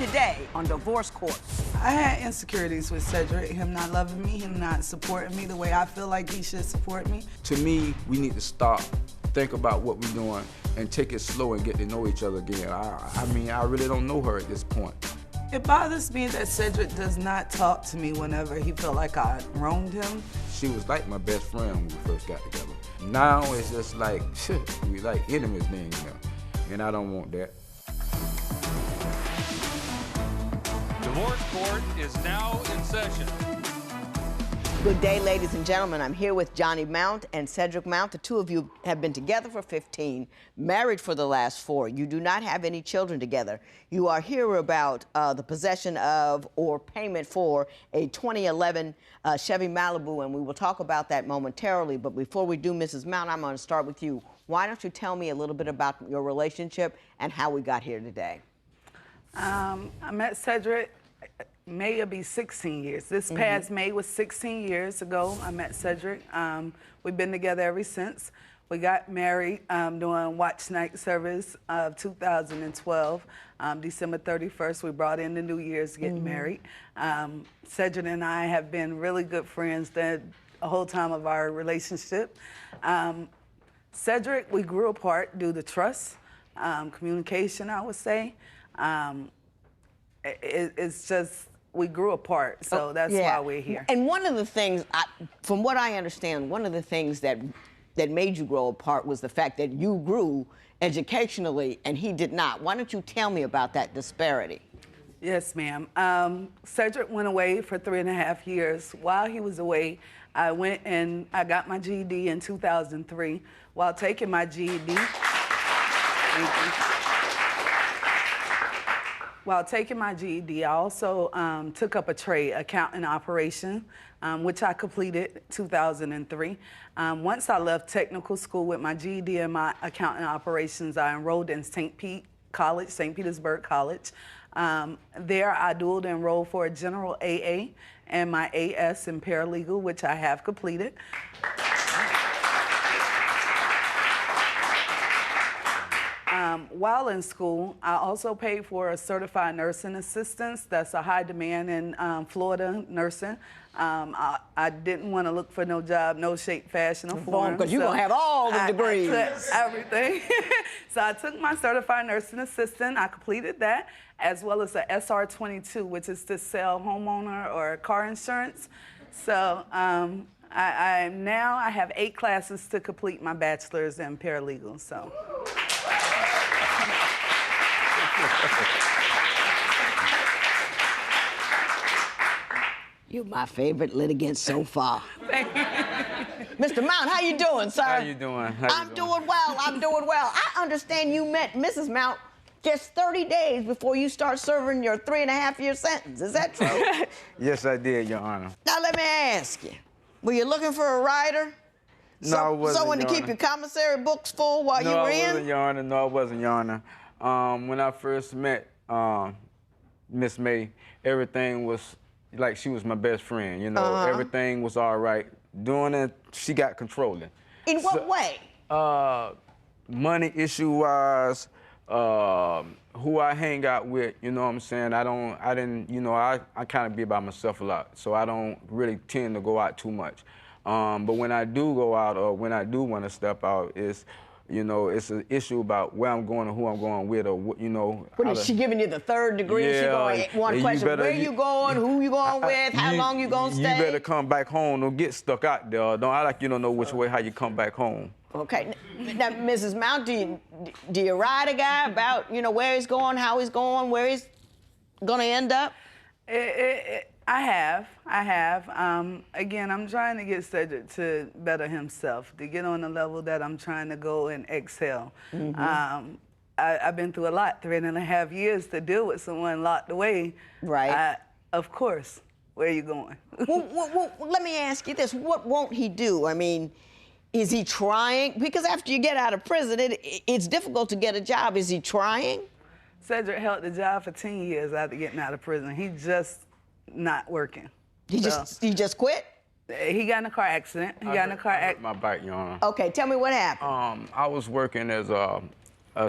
today on Divorce Court. I had insecurities with Cedric, him not loving me, him not supporting me the way I feel like he should support me. To me, we need to stop, think about what we're doing, and take it slow and get to know each other again. I mean, I really don't know her at this point. It bothers me that Cedric does not talk to me whenever he felt like I wronged him. She was like my best friend when we first got together. Now it's just like, shit, we like enemies then, you know, and I don't want that. Divorce Court is now in session. Good day, ladies and gentlemen. I'm here with Johnnie Mount and Cedric Mount. The two of you have been together for 15, married for the last 4. You do not have any children together. You are here about the possession of or payment for a 2011 Chevy Malibu, and we will talk about that momentarily. But before we do, Mrs. Mount, I'm going to start with you. Why don't you tell me a little bit about your relationship and how we got here today? I met Cedric. May will be 16 years. This past May was 16 years ago. I met Cedric. We've been together ever since. We got married during watch night service of 2012. December 31st, we brought in the New Year's to get married. Cedric and I have been really good friends the whole time of our relationship. Cedric, we grew apart due to trust, communication, I would say. It's just, we grew apart, so that's why we're here. And one of the things, from what I understand, one of the things that made you grow apart was the fact that you grew educationally and he did not. Why don't you tell me about that disparity? Yes, ma'am. Cedric went away for 3.5 years. While he was away, I went and I got my GED in 2003. While taking my GED, While taking my GED, I also took up a trade, accounting operation, which I completed 2003. Once I left technical school with my GED and my accounting operations, I enrolled in St. Petersburg College. There, I dual enrolled for a general AA and my AS in paralegal, which I have completed. While in school, I also paid for a certified nursing assistant. That's a high demand in Florida, nursing. I didn't want to look for no job, no shape, fashion, or form. Because you're going to have all the degrees. I took everything. So I took my certified nursing assistant. I completed that, as well as the SR22, which is to sell homeowner or car insurance. So now I have 8 classes to complete my bachelor's in paralegal. So. You're my favorite litigant so far. Thank you. Mr. Mount, how you doing, sir? How you doing? I'm doing well. I'm doing well. I understand you met Mrs. Mount just 30 days before you start serving your 3.5-year sentence. Is that true? Yes, I did, Your Honor. Now, let me ask you. Were you looking for a writer? No, I wasn't, someone to Your keep Honor. your commissary books full while you were in? No, I wasn't, Your Honor. No, I wasn't, Your Honor. When I first met Miss May, everything was like she was my best friend, you know. Everything was all right. Doing it, she got controlling. In what way? Money issue-wise, who I hang out with, you know what I'm saying? I kind of be by myself a lot, so I don't really tend to go out too much. But when I do go out or when I do want to step out, it's an issue about where I'm going or who I'm going with, or you know. What is she giving you the 3rd degree? Yeah, she going one question: where you going? Who you going with? How long you gonna stay? You better come back home. Don't get stuck out there. Don't act like you don't know which way how you come back home. Okay. Now, Mrs. Mount, do you ride a guy about where he's going, how he's going, where he's gonna end up? I have. Again, I'm trying to get Cedric to better himself, to get on the level that I'm trying to go and excel. I've been through a lot, 3.5 years to deal with someone locked away. Right. Of course. Where are you going? well, let me ask you this. What won't he do? I mean, is he trying? Because after you get out of prison, it's difficult to get a job. Is he trying? Cedric held the job for 10 years after getting out of prison. He just not working. He just quit? He got in a car accident. I hurt my bike, Your Honor. Okay, tell me what happened. I was working as a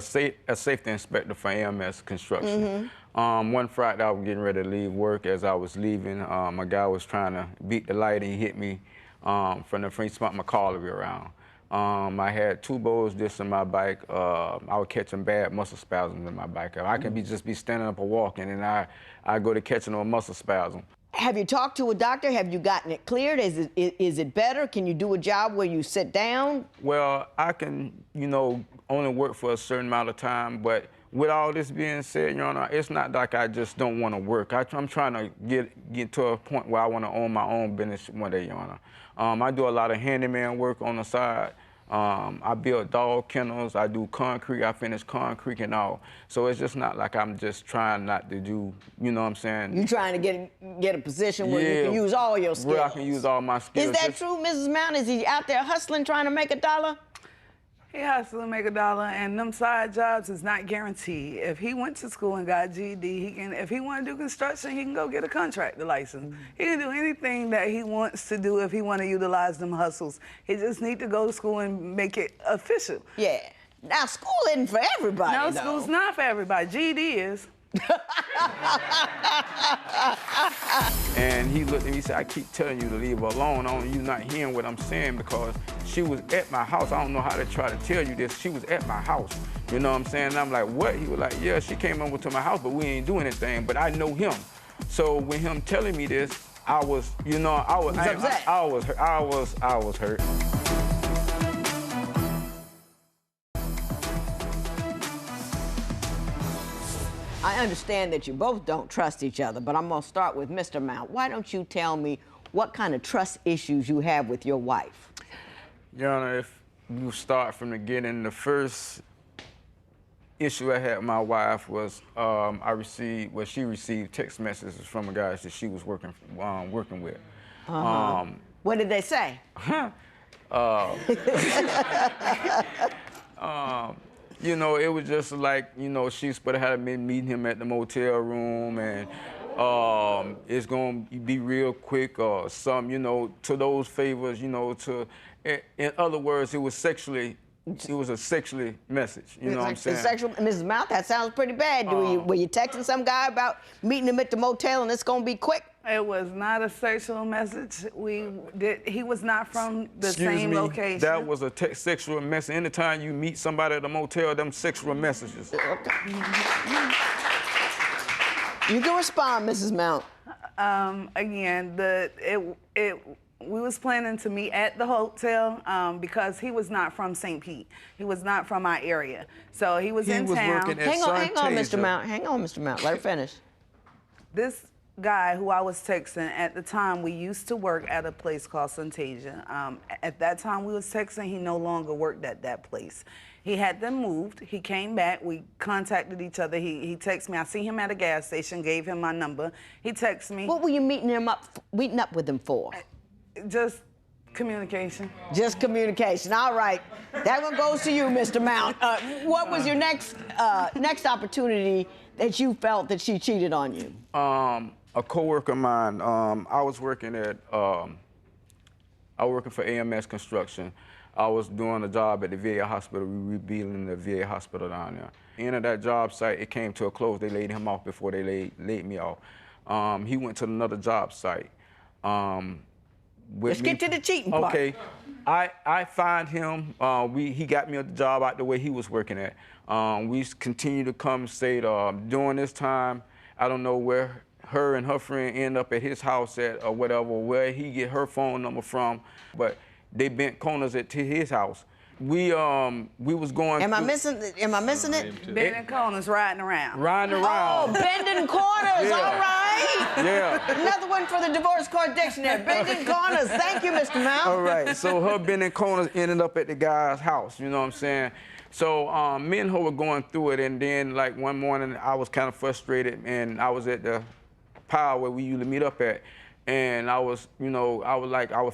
safety inspector for AMS Construction. One Friday, I was getting ready to leave work. As I was leaving, a guy was trying to beat the light and he hit me from the front, spun my car around. I had 2 bullet discs in my bike. I was catching bad muscle spasms in my bike. I can just be standing up or walking, and I go to catching a muscle spasm. Have you talked to a doctor? Have you gotten it cleared? Is it better? Can you do a job where you sit down? Well, I can, only work for a certain amount of time, but with all this being said, Your Honor, it's not like I just don't want to work. I'm trying to get to a point where I want to own my own business one day, Your Honor. I do a lot of handyman work on the side. I build dog kennels, I do concrete, I finish concrete and all. So it's just not like I'm just trying not to do, you know what I'm saying? You're trying to get a position where you can use all your skills. Where I can use all my skills. Is that true, Mrs. Mount? Is he out there hustling, trying to make a dollar? He has to make a dollar, and them side jobs is not guaranteed. If he went to school and got GED, he can. If he want to do construction, he can go get a contractor license. He can do anything that he wants to do if he want to utilize them hustles. He just need to go to school and make it official. Yeah. Now, school isn't for everybody, No, though. school's not for everybody. GED is. And he looked at me and said, I keep telling you to leave her alone. You not hearing what I'm saying, because she was at my house. I don't know how to try to tell you this. She was at my house. You know what I'm saying? And I'm like, what? He was like, yeah, she came over to my house, but we ain't doing anything. But I know him. So when him telling me this, I was, I was hurt. I understand that you both don't trust each other, but I'm going to start with Mr. Mount. Why don't you tell me what kind of trust issues you have with your wife? Your Honor, if you start from the beginning, the first issue I had with my wife was she received text messages from a guy that she was working with. What did they say? It was just like, she was supposed to have been meeting him at the motel room, and it's going to be real quick or something, to those favors, in other words, it was a sexually message, you know what I'm saying? Sexual, Mrs. Mount, that sounds pretty bad. Were you texting some guy about meeting him at the motel and it's going to be quick? It was not a sexual message. He was not from the same location. That was a sexual message. Anytime you meet somebody at a motel, them sexual messages. Okay. You can respond, Mrs. Mount. Again, we was planning to meet at the hotel because he was not from St. Pete. He was not from our area. So he was in town. Hang on, Mr. Mount. Hang on, Mr. Mount. Let her finish. This guy who I was texting, at the time, we used to work at a place called Syntasia. At that time we was texting, he no longer worked at that place. He had them moved. He came back. We contacted each other. He texted me. I see him at a gas station, gave him my number. He texted me. What were you meeting up with him for? Just communication. Just communication. All right. That one goes to you, Mr. Mount. What was your next opportunity that you felt that she cheated on you? A coworker of mine, I was working for AMS Construction. I was doing a job at the VA hospital, rebuilding the VA hospital down there. End of that job site, it came to a close. They laid him off before they laid me off. He went to another job site. Let's get to the cheating part. Okay, I find him. He got me a job out the way he was working at. We continue to come and say during this time, I don't know where her and her friend end up at his house at or whatever, where he get her phone number from, but they bent corners to his house. We was going. Am I missing it? Bending corners, riding around. Riding around. Oh, bending corners. Yeah. All right. Yeah. Another one for the divorce court dictionary. Bending corners. Thank you, Mr. Mount. All right. So her bending corners ended up at the guy's house. You know what I'm saying? So me and her were going through it, and then like one morning I was kind of frustrated, and I was at the pile where we usually meet up at. And I was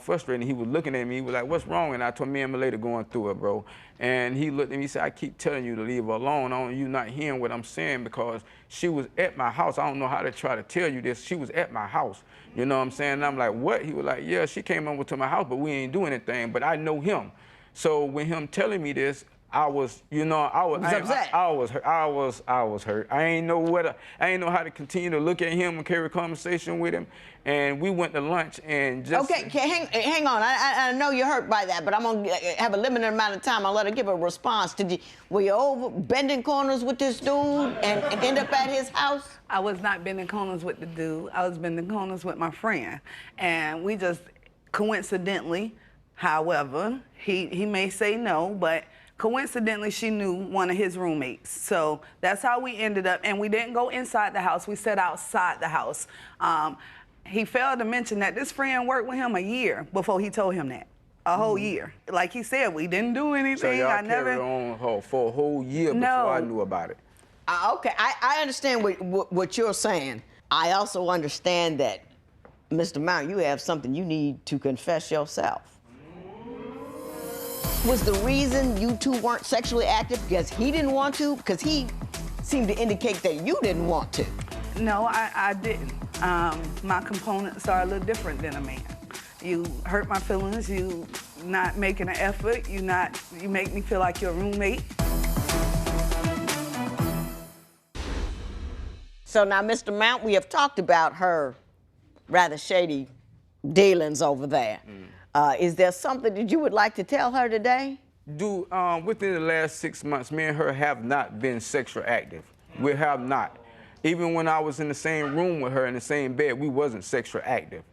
frustrated, and he was looking at me. He was like, what's wrong? And I told me and my lady going through it, bro. And he looked at me and said, I keep telling you to leave her alone. You not hearing what I'm saying, because she was at my house. I don't know how to try to tell you this. She was at my house. You know what I'm saying? And I'm like, what? He was like, yeah, she came over to my house, but we ain't doing anything. But I know him. So when him telling me this, I was, you know, I was upset. I was hurt. I was hurt. I ain't know how to continue to look at him and carry a conversation with him. And we went to lunch and just. Okay, hang on. I know you're hurt by that, but I'm gonna have a limited amount of time. I'll let her give a response. Were you over bending corners with this dude and end up at his house? I was not bending corners with the dude. I was bending corners with my friend, and we just coincidentally, however, he may say no, but. Coincidentally, she knew one of his roommates. So that's how we ended up. And we didn't go inside the house. We sat outside the house. He failed to mention that this friend worked with him a year before he told him that. A whole year. Like he said, we didn't do anything. So y'all carried on for a whole year before I knew about it. Okay, I understand what you're saying. I also understand that, Mr. Mount, you have something you need to confess yourself. Was the reason you two weren't sexually active because he didn't want to? Because he seemed to indicate that you didn't want to. No, I didn't. My components are a little different than a man. You hurt my feelings, you not making an effort, you make me feel like you're a roommate. So now, Mr. Mount, we have talked about her rather shady dealings over there. Is there something that you would like to tell her today? Within the last 6 months, me and her have not been sexually active. We have not. Even when I was in the same room with her, in the same bed, we wasn't sexually active.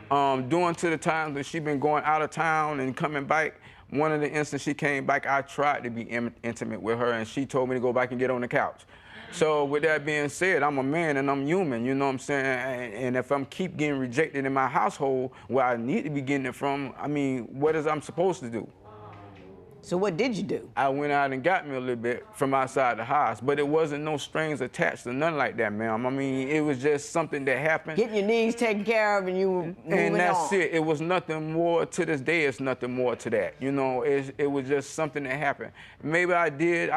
During to the times that she been going out of town and coming back, one of the instances she came back, I tried to be intimate with her, and she told me to go back and get on the couch. So with that being said, I'm a man and I'm human, you know what I'm saying? And if I'm keep getting rejected in my household where I need to be getting it from, I mean, what is I'm supposed to do? So what did you do? I went out and got me a little bit from outside the house, but it wasn't no strings attached to nothing like that, ma'am. I mean, it was just something that happened. Getting your needs taken care of and you were moving And that's on. it. It was nothing more. To this day, it's nothing more to that. You know, it was just something that happened. Maybe I did,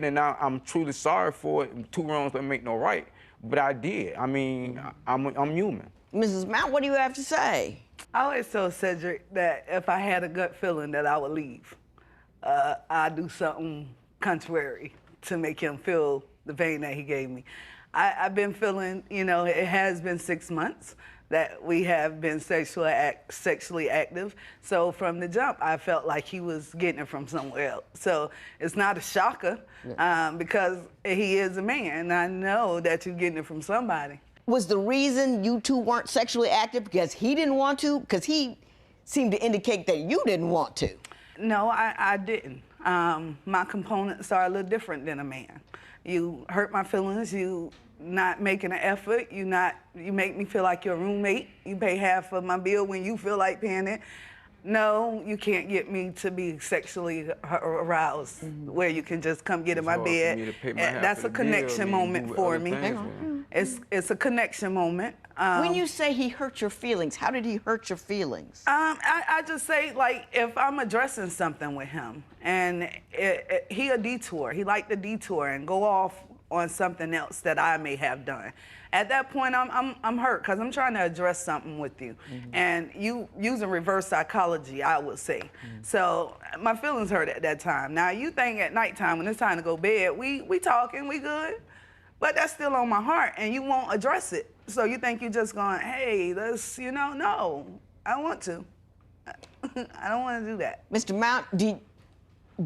and I'm truly sorry for it. Two wrongs don't make no right, but I did. I mean, I'm human. Mrs. Mount, what do you have to say? I always told Cedric that if I had a gut feeling that I would leave, I'd do something contrary to make him feel the pain that he gave me. I've been feeling, you know, it has been 6 months that we have been sexually active. So from the jump, I felt like he was getting it from somewhere else. So it's not a shocker because he is a man. And I know that you're getting it from somebody. Was the reason you two weren't sexually active because he didn't want to? Because he seemed to indicate that you didn't want to. No, I didn't. My components are a little different than a man. You hurt my feelings, you not making an effort, you make me feel like you're a roommate. You pay half of my bill when you feel like paying it. No, you can't get me to be sexually aroused where you can just come get in my bed. That's a connection moment for me. Hang on. It's a connection moment. When you say he hurt your feelings, how did he hurt your feelings? I just say, like, if I'm addressing something with him and he a detour, he like to detour and go off on something else that I may have done. At that point, I'm hurt because I'm trying to address something with you. And you using reverse psychology, I would say. So my feelings hurt at that time. Now, you think at nighttime when it's time to go to bed, we talking, we good, but that's still on my heart and you won't address it. So you think you're just going, hey, let's, you know, no, I don't want to. I don't want to do that. Mr. Mount, do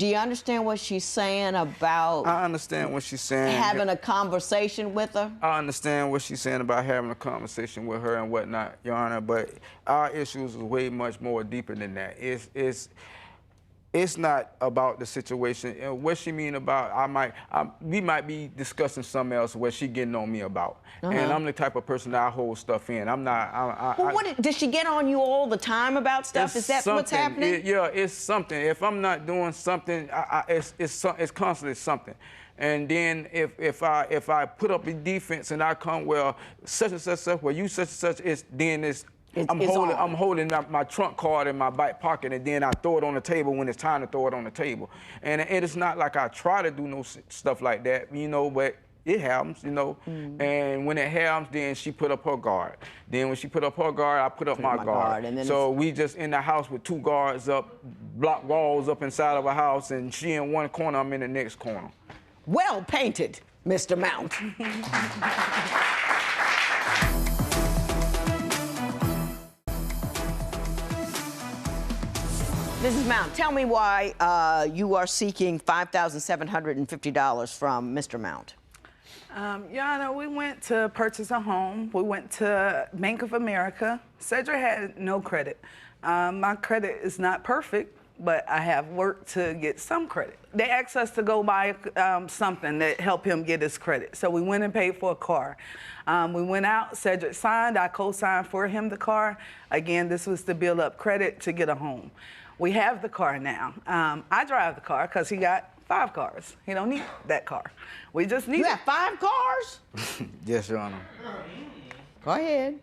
you understand what she's saying about I understand what she's saying. having a conversation with her? I understand what she's saying about having a conversation with her and whatnot, Your Honor, but our issues is way much more deeper than that. It's not about the situation. And what she mean about, we might be discussing something else what she getting on me about. And I'm the type of person that I hold stuff in. I'm not, Well, does she get on you all the time about stuff? Is that what's happening? Yeah, it's something. If I'm not doing something, it's constantly something. And then if I put up a defense and I come, well, such and such, well, you such and such, I'm holding my trunk card in my back pocket, and then I throw it on the table when it's time to throw it on the table. And it's not like I try to do no stuff like that, you know, but it happens, you know. And when it happens, then she put up her guard. Then when she put up her guard, I put up my guard. And then so we just in the house with 2 guards up, block walls up inside of a house, and she in one corner, I'm in the next corner. Well painted, Mr. Mount. Mrs. Mount, tell me why you are seeking $5,750 from Mr. Mount. Your Honor, we went to purchase a home. We went to Bank of America. Cedric had no credit. My credit is not perfect, but I have worked to get some credit. They asked us to go buy something that helped him get his credit. So we went and paid for a car. We went out, Cedric signed, I co-signed for him the car. Again, this was to build up credit to get a home. We have the car now. I drive the car because he got 5 cars. He don't need that car. We just need You have 5 cars? Yes, Your Honor. Go ahead.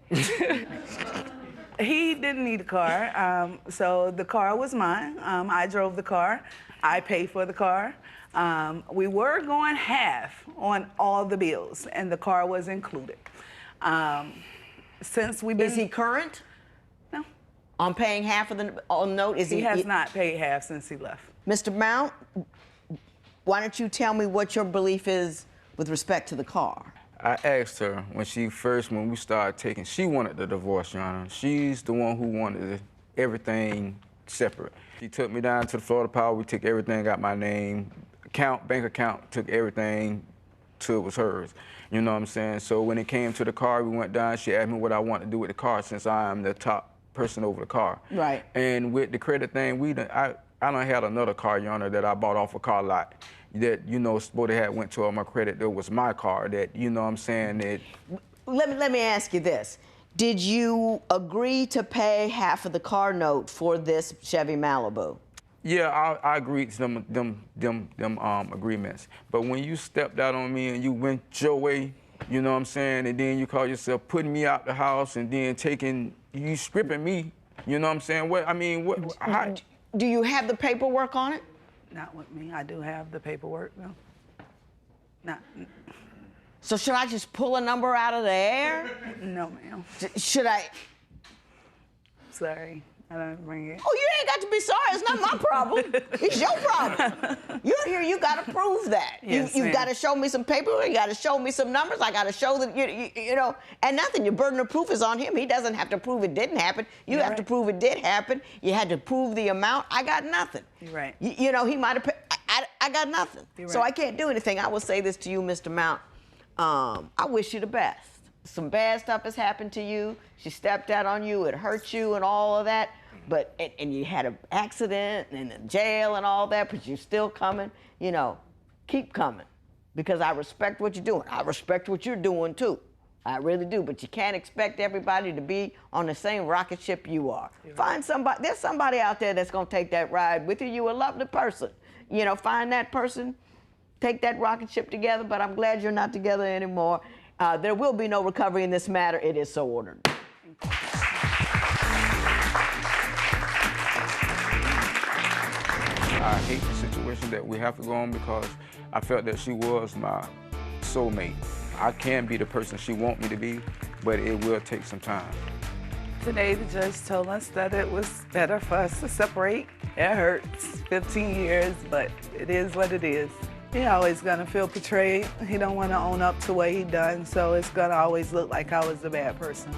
He didn't need a car, so the car was mine. I drove the car. I paid for the car. We were going half on all the bills, and the car was included. Since we've been... Is he current No. on paying half of the note? He has not paid half since he left. Mr. Mount, why don't you tell me what your belief is with respect to the car? I asked her when we started taking, she wanted the divorce, Your Honor. She's the one who wanted everything separate. She took me down to the Florida Power. We took everything, got my name, bank account, took everything till it was hers. You know what I'm saying? So when it came to the car, we went down. She asked me what I want to do with the car since I am the top person over the car. Right. And with the credit thing, I done had another car, Your Honor, that I bought off a car lot. That, you know, supposed to have went to my credit. That was my car. That, you know what I'm saying, that... Let me ask you this. Did you agree to pay half of the car note for this Chevy Malibu? Yeah, I agreed to them agreements. But when you stepped out on me and you went your way, you know what I'm saying, and then you call yourself putting me out the house and then you stripping me, you know what I'm saying? How? Do you have the paperwork on it? Not with me. I do have the paperwork, though. Not. So should I just pull a number out of the air? No, ma'am. Should I? Sorry. I don't bring it. Oh, you ain't got to be sorry. It's not my problem. It's your problem. You're here. You got to prove that. Yes, you got to show me some paperwork. You got to show me some numbers. I got to show that you know. And nothing. Your burden of proof is on him. He doesn't have to prove it didn't happen. You have to prove it did happen. You had to prove the amount. I got nothing. You're right. You know, he might have. I got nothing. So I can't do anything. I will say this to you, Mr. Mount. I wish you the best. Some bad stuff has happened to you. She stepped out on you. It hurt you and all of that. But, and you had an accident and in jail and all that, but you're still coming. You know, keep coming because I respect what you're doing. I respect what you're doing too. I really do. But you can't expect everybody to be on the same rocket ship you are. Find somebody. There's somebody out there that's going to take that ride with you. You're a lovely person. You know, find that person, take that rocket ship together. But I'm glad you're not together anymore. There will be no recovery in this matter. It is so ordered. I hate the situation that we have to go on because I felt that she was my soulmate. I can be the person she wants me to be, but it will take some time. Today, the judge told us that it was better for us to separate. It hurts, 15 years, but it is what it is. He always gonna feel betrayed. He don't wanna own up to what he done, so it's gonna always look like I was the bad person.